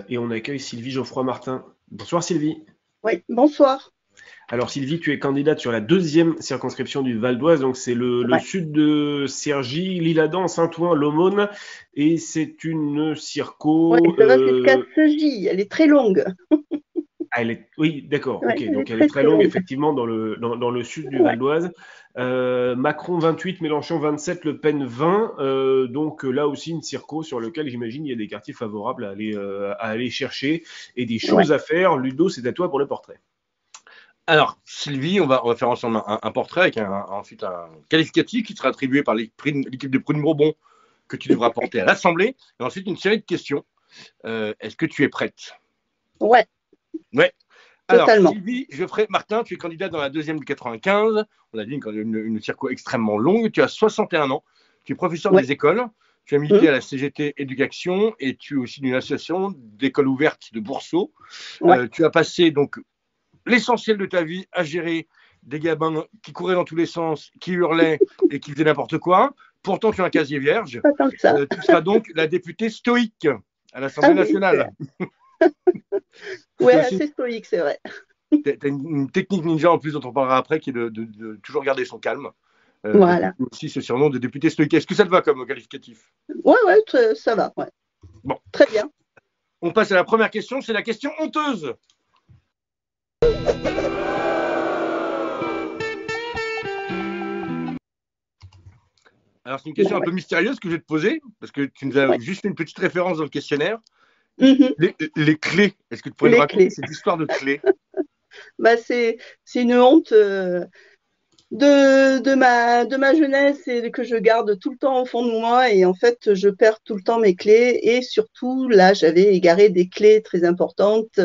et on accueille Sylvie Geoffroy-Martin. Bonsoir Sylvie. Oui, bonsoir. Alors Sylvie, tu es candidate sur la deuxième circonscription du Val d'Oise, donc c'est le Ouais. sud de Cergy, l'Isle-Adam, Saint-Ouen, l'Aumône, et c'est une Ouais, circo. ça va jusqu'à Cegy, elle est très longue. Oui, d'accord, Ouais, ok, elle est donc elle est très très très longue longue. effectivement dans le sud du Ouais. Val d'Oise. Macron 28, Mélenchon 27, Le Pen 20. Donc là aussi une circo sur lequel j'imagine il y a des quartiers favorables à aller chercher et des Ouais. choses à faire. Ludo, c'est à toi pour le portrait. Alors, Sylvie, on va faire ensemble un portrait avec ensuite un qualificatif qui sera attribué par l'équipe de Prune Bourbon que tu devras porter à l'Assemblée. Et ensuite, une série de questions. Est-ce que tu es prête? Ouais, Ouais. Alors, totalement. Sylvie Geoffroy-Martin, tu es candidate dans la deuxième du 95. On a dit une circo extrêmement longue. Tu as 61 ans. Tu es professeur Ouais. des écoles. Tu as milité Hum, à la CGT Éducation et tu es aussi d'une association d'écoles ouvertes de Bourseau. ouais. Tu as passé donc l'essentiel de ta vie à gérer des gamins qui couraient dans tous les sens, qui hurlaient et qui faisaient n'importe quoi. Pourtant, tu as un casier vierge. Pas tant que ça. Tu seras donc la députée stoïque à Ah l'Assemblée oui, nationale. ouais, Tu as aussi assez stoïque, c'est vrai. une technique ninja en plus dont on parlera après qui est de toujours garder son calme. Donc, Voilà. aussi ce surnom de député stoïque. Est-ce que ça te va comme qualificatif? Ouais, ouais, ça va. Ouais. Bon, Très bien. on passe à la première question. C'est la question honteuse. Alors, c'est une question un peu mystérieuse que je vais te poser, parce que tu nous as Ouais. juste fait une petite référence dans le questionnaire. Mhm. Les clés, est-ce que tu pourrais nous Les raconter clés. cette histoire de clés? Bah, c'est une honte de ma jeunesse et que je garde tout le temps au fond de moi. Et en fait, je perds tout le temps mes clés. Et surtout, là, j'avais égaré des clés très importantes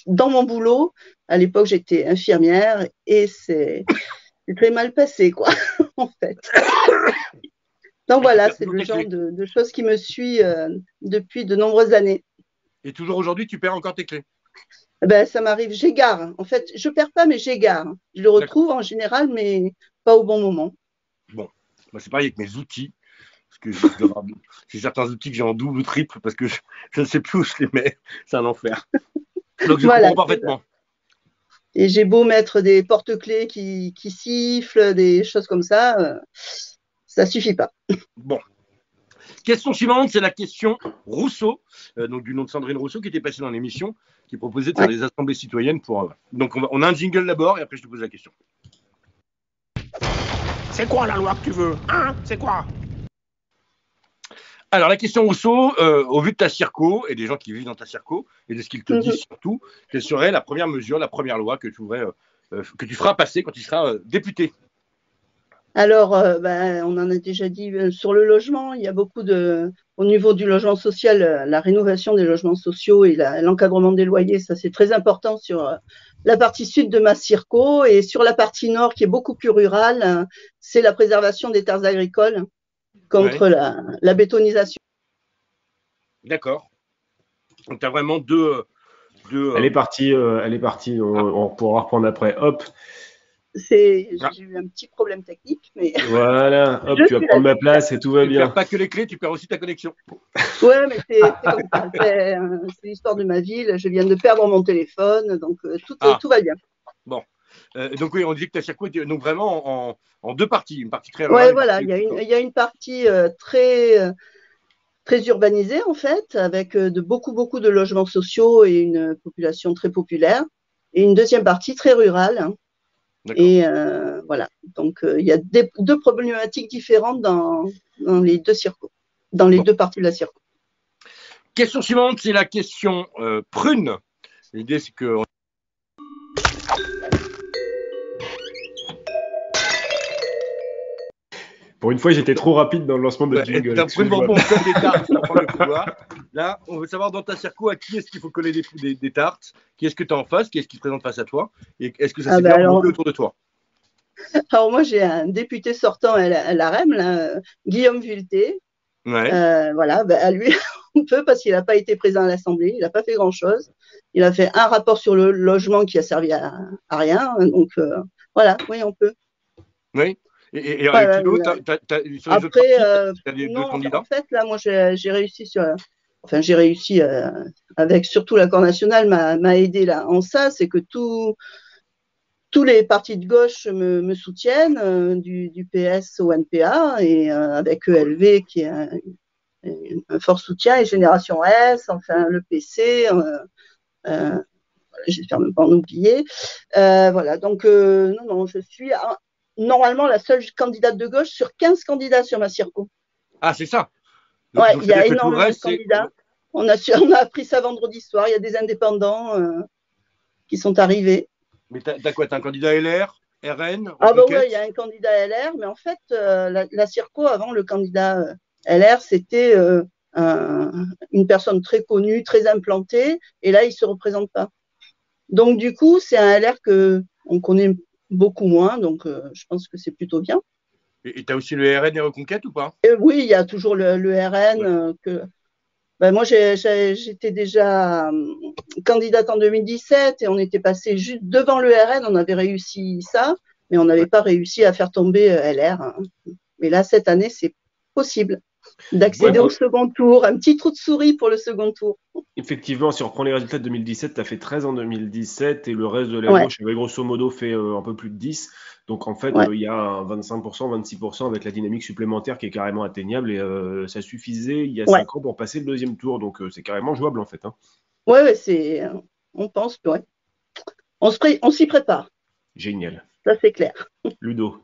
dans mon boulot. À l'époque, j'étais infirmière et c'est très mal passé, quoi, en fait. Donc Et tu voilà, perds c'est toujours le tes genre clés. de choses qui me suit depuis de nombreuses années. Et toujours aujourd'hui, tu perds encore tes clés. Ben, ça m'arrive, j'égare. En fait, je perds pas, mais j'égare. Je le D'accord. retrouve en général, mais pas au bon moment. Bon, moi c'est pareil avec mes outils. Parce que j'ai certains outils que j'ai en double ou triple parce que je ne sais plus où je les mets. C'est un enfer. Donc je Voilà, comprends c'est ça. parfaitement. Et j'ai beau mettre des porte-clés qui sifflent, des choses comme ça suffit pas. Bon. Question suivante, c'est la question Rousseau, donc du nom de Sandrine Rousseau, qui était passée dans l'émission, qui proposait de faire Ouais. des assemblées citoyennes pour. Donc on a un jingle d'abord et après je te pose la question. C'est quoi la loi que tu veux? Hein? C'est quoi? Alors la question Rousseau, au vu de ta circo et des gens qui vivent dans ta circo et de ce qu'ils te Mhm. disent surtout, quelle serait la première mesure, la première loi que tu feras passer quand tu seras député? Alors, ben, on en a déjà dit sur le logement, il y a au niveau du logement social, la rénovation des logements sociaux et l'encadrement des loyers, ça c'est très important sur la partie sud de ma circo et sur la partie nord qui est beaucoup plus rurale, c'est la préservation des terres agricoles Ouais, contre la bétonisation. d'accord. Donc tu as vraiment deux. Elle est partie, on pourra reprendre après. Hop, Ah, J'ai eu un petit problème technique, mais voilà, hop, je tu vas suis là, prendre ma je suis là. place et tout va tu ne perds bien. pas que les clés, tu perds aussi ta connexion. Ouais, mais c'est comme ça. C'est l'histoire de ma ville. Je viens de perdre mon téléphone, donc Ah, tout va bien. bon. Donc oui, on dit que ta circo était donc vraiment en deux parties, une partie très rurale Ouais, et une voilà. partie plus. Il y a une partie très urbanisée en fait, avec beaucoup de logements sociaux et une population très populaire, et une deuxième partie très rurale, hein. D'accord. Et voilà. Donc il y a deux problématiques différentes dans les deux circos, dans les Bon. deux parties de la circo. Question suivante, c'est la question prune. L'idée, c'est que. Pour une fois, j'étais trop rapide dans le lancement de jingle. Dans Prune Excuse-moi. Bourbon, on colle des tartes pour prendre le pouvoir. Là, on veut savoir dans ta circo à qui est-ce qu'il faut coller des tartes, qui est-ce que tu as en face, qui est-ce qui se présente face à toi, et est-ce que ça Ah s'est ben bien alors, regroupé autour de toi? alors moi j'ai un député sortant à la REM, là, Guillaume Vuilletet. Ouais. Voilà, ben, à lui on peut parce qu'il n'a pas été présent à l'Assemblée, il n'a pas fait grand-chose. Il a fait un rapport sur le logement qui a servi à rien. Donc voilà, oui on peut. Oui. Et Ouais, avec Ludo, ouais. sur les autres Après, parties, tu as non, d'autres en candidats? fait, là, moi, j'ai réussi enfin, j'ai réussi. avec surtout l'accord national, m'a aidé là en ça, c'est que tous les partis de gauche me soutiennent, du PS au NPA, et avec ELV qui est un fort soutien, et Génération S, enfin le PC, j'espère ne pas en oublier. Voilà, donc non, je suis normalement la seule candidate de gauche sur 15 candidats sur ma circo. Ah, c'est ça. Ouais, Donc, il y a c'est-à-dire que tout le énormément de reste, candidats. On a appris ça vendredi soir. Il y a des indépendants qui sont arrivés. Mais t'as quoi? T'as un candidat LR, RN, Ah bah ouais, Reconquête? il y a un candidat LR, mais en fait, la circo, avant, le candidat LR, c'était une personne très connue, très implantée, et là, il se représente pas. Donc, du coup, c'est un LR que on connaît beaucoup moins, donc je pense que c'est plutôt bien. Et t'as aussi le RN et Reconquête ou pas? Et oui, il y a toujours le RN Ouais. que. Ben moi, j'étais déjà candidate en 2017 et on était passé juste devant le RN. On avait réussi ça, mais on n'avait pas réussi à faire tomber LR. Hein. Mais là, cette année, c'est possible d'accéder au second tour. Un petit trou de souris pour le second tour. Effectivement, si on reprend les résultats de 2017, tu as fait 13 en 2017 et le reste de la gauche avait grosso modo fait un peu plus de 10. Donc en fait, il y a un 25%, 26% avec la dynamique supplémentaire qui est carrément atteignable et ça suffisait il y a 5 ans pour passer le deuxième tour. Donc c'est carrément jouable en fait. Hein. Ouais, on pense, on s'y prépare. Génial. Ça, c'est clair. Ludo.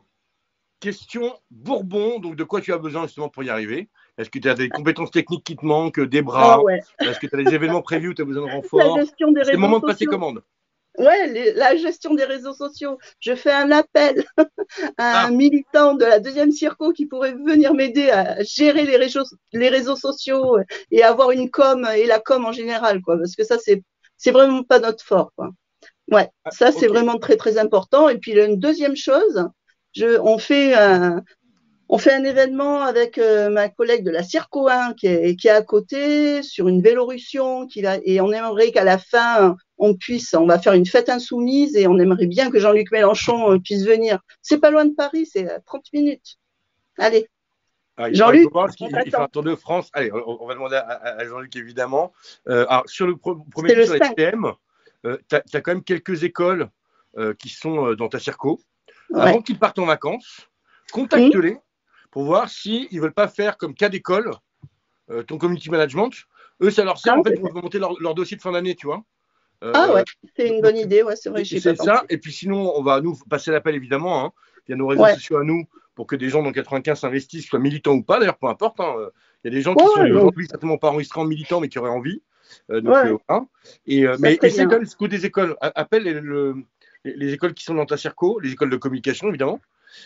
Question Bourbon, donc de quoi tu as besoin justement pour y arriver? Est-ce que tu as des compétences techniques qui te manquent, des bras? Est-ce que tu as des événements prévus où tu as besoin de renfort? La gestion des réseaux sociaux. C'est le moment de passer commande. Ouais, la gestion des réseaux sociaux. Je fais un appel à un militant de la deuxième circo qui pourrait venir m'aider à gérer les réseaux sociaux et avoir une com et la com en général, quoi. Parce que ça, c'est vraiment pas notre fort, quoi. Ouais, ça, c'est vraiment très, très important. Et puis, une deuxième chose, on fait un événement avec ma collègue de la Circo 1 qui est à côté sur une Vélorussion et on aimerait qu'à la fin on va faire une fête insoumise et on aimerait bien que Jean-Luc Mélenchon puisse venir. C'est pas loin de Paris, c'est 30 minutes. Allez. Jean-Luc, il fait un tour de France. Allez, on va demander à Jean-Luc évidemment. Alors sur le premier tour sur les STM, tu as quand même quelques écoles qui sont dans ta Circo. Avant qu'ils partent en vacances, contacte-les pour voir s'ils ne veulent pas faire comme cas d'école, ton community management. Eux, ça leur sert en fait pour monter leur dossier de fin d'année, tu vois. C'est une bonne idée, c'est vrai. C'est ça. Et puis sinon, on va nous passer l'appel évidemment. Hein. Il y a nos réseaux sociaux à nous pour que des gens dans 95 s'investissent, soient militants ou pas, d'ailleurs, peu importe. Hein. Il y a des gens qui sont aujourd'hui certainement pas enregistrés en militants, mais qui auraient envie. Mais essaie quand même ce coup des écoles. Appelle les écoles qui sont dans ta circo, les écoles de communication évidemment.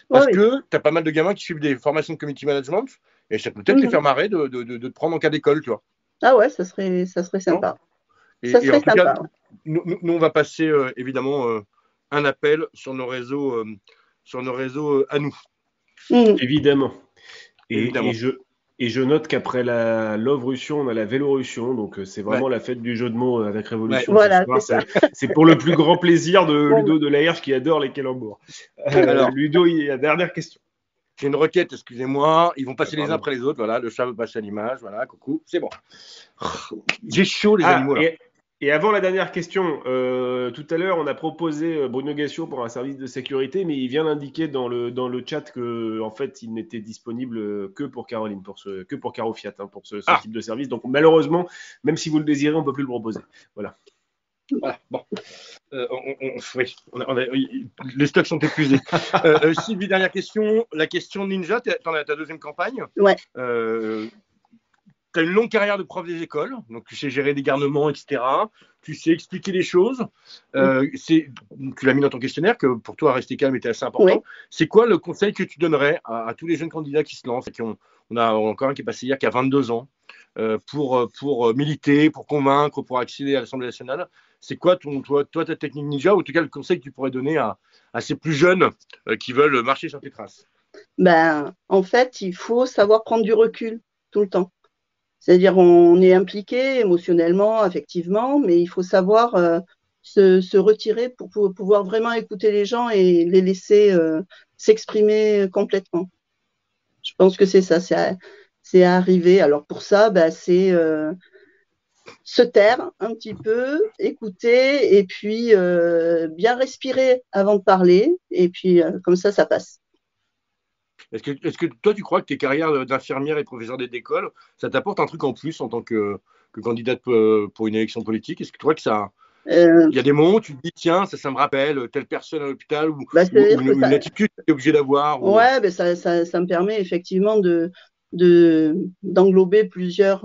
Parce que tu as pas mal de gamins qui suivent des formations de community management et ça peut peut-être les faire marrer de te prendre en cas d'école, tu vois. Ah ouais, ça serait sympa. Et en tout cas, nous, on va passer évidemment un appel sur nos réseaux à nous. Évidemment. Et je note qu'après la Love-Russion, on a la Vélorussion, donc c'est vraiment la fête du jeu de mots avec Révolution. Voilà, c'est pour le plus grand plaisir de Ludo de Laherche qui adore les calembours. Alors, Ludo, il y a la dernière question. J'ai une requête, excusez-moi. Ils vont passer les uns après les autres. Voilà, le chat veut passer à l'image. Voilà, coucou, c'est bon. J'ai chaud, les animaux. Là. Et avant la dernière question, tout à l'heure, on a proposé Bruno Gassio pour un service de sécurité, mais il vient d'indiquer dans le chat que, en fait, il n'était disponible que pour Caroline, que pour Caro Fiat, hein, pour ce type de service. Donc, malheureusement, même si vous le désirez, on ne peut plus le proposer. Voilà. Voilà, bon. Les stocks sont épuisés. Sylvie, dernière question. La question Ninja, tu as ta deuxième campagne. Ouais. Tu as une longue carrière de prof des écoles, donc tu sais gérer des garnements, etc. Tu sais expliquer les choses. Tu l'as mis dans ton questionnaire que pour toi, rester calme était assez important. Oui. C'est quoi le conseil que tu donnerais à tous les jeunes candidats qui se lancent on a encore un qui est passé hier, qui a 22 ans, pour militer, pour convaincre, pour accéder à l'Assemblée nationale. C'est quoi toi, ta technique ninja, ou en tout cas le conseil que tu pourrais donner à ces plus jeunes qui veulent marcher sur tes traces? En fait, il faut savoir prendre du recul tout le temps. C'est-à-dire, on est impliqué émotionnellement, affectivement, mais il faut savoir se retirer pour pouvoir vraiment écouter les gens et les laisser s'exprimer complètement. Je pense que c'est ça, c'est arrivé. Alors pour ça, c'est se taire un petit peu, écouter et puis bien respirer avant de parler. Et puis comme ça passe. Est-ce que toi, tu crois que tes carrières d'infirmière et professeur d'école, ça t'apporte un truc en plus en tant que candidate pour une élection politique? Est-ce que tu crois que ça, Euh, il y a des moments où tu te dis, tiens, ça me rappelle telle personne à l'hôpital ou, C'est-à-dire que une attitude que tu es obligé d'avoir ouais, ben ça me permet effectivement d'englober plusieurs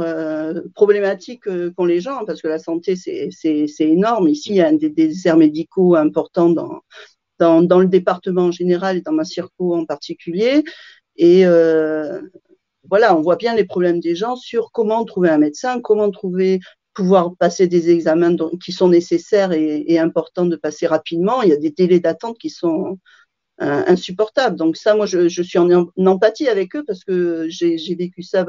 problématiques qu'ont les gens, parce que la santé, c'est énorme. Ici, il y a des déserts médicaux importants dans le département en général et dans ma circo en particulier. Et voilà, on voit bien les problèmes des gens sur comment trouver un médecin, comment pouvoir passer des examens qui sont nécessaires et importants de passer rapidement. Il y a des délais d'attente qui sont insupportables. Donc ça, moi, je suis en empathie avec eux parce que j'ai vécu ça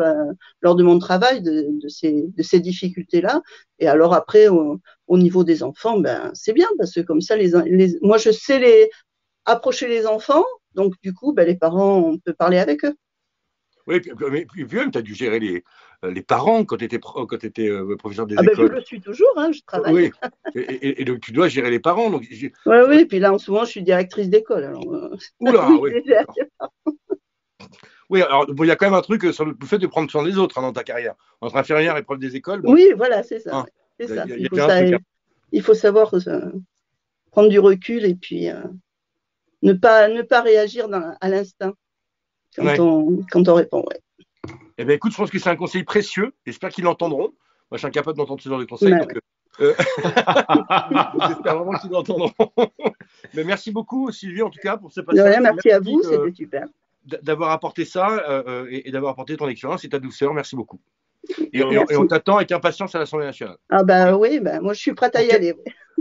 lors de mon travail, de ces difficultés-là. Et alors après, au niveau des enfants, ben, c'est bien parce que comme ça, moi, je sais approcher les enfants. Donc du coup, ben, les parents, on peut parler avec eux. Oui, puis même, tu as dû gérer les parents quand tu étais, professeur des Ah ben, je écoles. le suis toujours, hein, je travaille. Oui, et donc tu dois gérer les parents. Donc, Oui, oui, puis là, en ce moment, je suis directrice d'école. Alors, oula, oui, oui. je les gère. Oui, alors bon, il y a quand même un truc sur le fait de prendre soin des autres dans ta carrière. Entre infirmière et prof des écoles, bon, Oui, voilà, c'est ça. hein, C'est ça. il y a bien un truc. Il faut savoir prendre du recul et puis ne pas réagir à l'instinct Ouais. quand on répond. Ouais. Eh bien, écoute, je pense que c'est un conseil précieux. J'espère qu'ils l'entendront. Moi, je suis incapable d'entendre ce genre de conseils. Ouais, donc, j'espère vraiment qu'ils l'entendront. Mais merci beaucoup, Sylvie, en tout cas, pour ce passage. ouais, merci à Merci vous, c'était super. d'avoir apporté ça et d'avoir apporté ton expérience et ta douceur. Merci beaucoup. Et Merci. on t'attend avec impatience à l'Assemblée nationale. Ah bah oui, bah, moi je suis prête à y aller.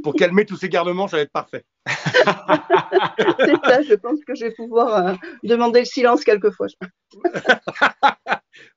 Pour calmer tous ces garnements, ça va être parfait. C'est ça, je pense que je vais pouvoir demander le silence quelquefois.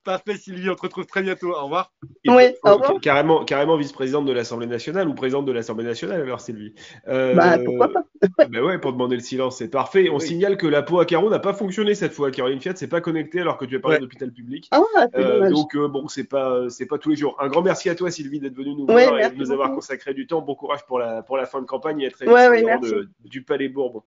Parfait, Sylvie, on te retrouve très bientôt. Au revoir. Oui, au revoir. Carrément vice-présidente de l'Assemblée nationale ou présidente de l'Assemblée nationale, alors, Sylvie. Bah, pourquoi pas. Ben ouais, pour demander le silence, c'est parfait. On signale que la peau à carreaux n'a pas fonctionné cette fois. Caroline Fiat, c'est pas connecté alors que tu as parlé d'hôpital public. Ah, c'est dommage. Donc, bon, c'est pas tous les jours. Un grand merci à toi, Sylvie, d'être venue nous Ouais, voir et de merci nous avoir beaucoup. consacré du temps. Bon courage pour la fin de campagne et à très Ouais, vite merci. du Palais Bourbon.